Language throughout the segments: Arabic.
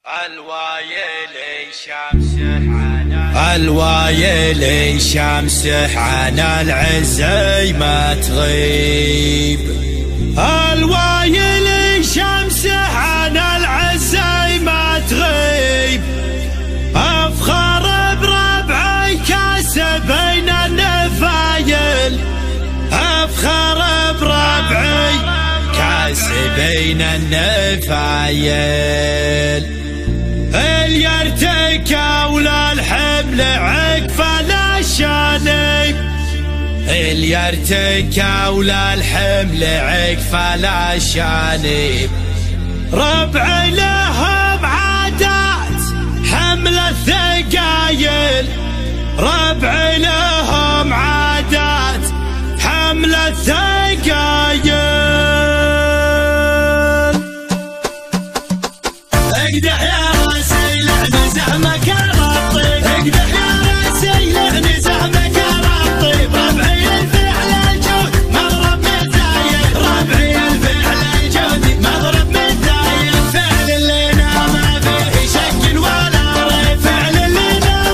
الوايلي شمسح عن العزي ما تغيب. الوايلي شمسح عن العزي ما تغيب. افخر بربعي كاسبين النفايل. افخر بربعي كاسبين النفايل. اليرتكى ولا الحمل عقف الاشانب. اليرتكى ولا الحمل عقف الاشانب. ربع لهم عادات حمل الثقايل. ربع لهم عادات حمل الثقايل. اقدح يا راسي لعن زعمك الرطيب. اقدح يا راسي لعن زعمك الرطيب. ربعي الفعل الجود مضرب متايل. ربعي الفعل الجود مضرب متايل. فعل اللي ما فيه شك ولا ريب. فعل اللي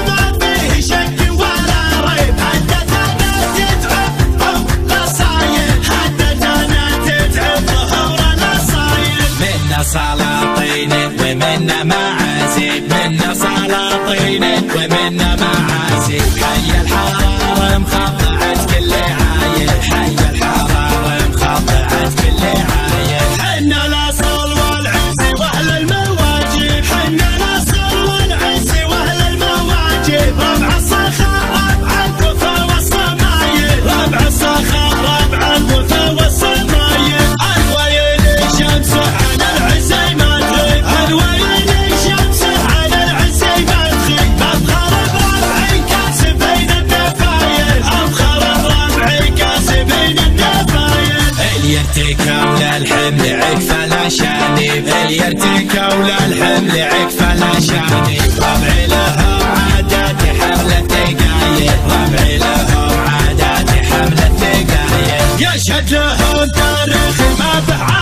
ما فيه شك ولا ريب. حدثنا تتعب ظهور الصايل. حدثنا تتعب ظهور الصايل. منا سلاطين ومنا معازيب. منا سلاطين ومنا معازيب. حي الحرارة مخضعت كل عايل. حي الحرارة مخضعت كل عايل. حنا الاصل والعز واهل المواجب. حنا الاصل والعز واهل المواجب. ربع الصخر ربع الوفا والصمايل. ربع الصخر ربع الوفا والصمايل. الوايلي شمسح عن العزي ما تغيب. الوايلي شمسح عن العزي ما تغيب. افخر بربعي كاسبين النفايل. افخر بربعي كاسبين النفايل. اليرتكى ولا الحمل عقف الاشانب. اليرتكى ولا الحمل عقف الاشانب. ربعي له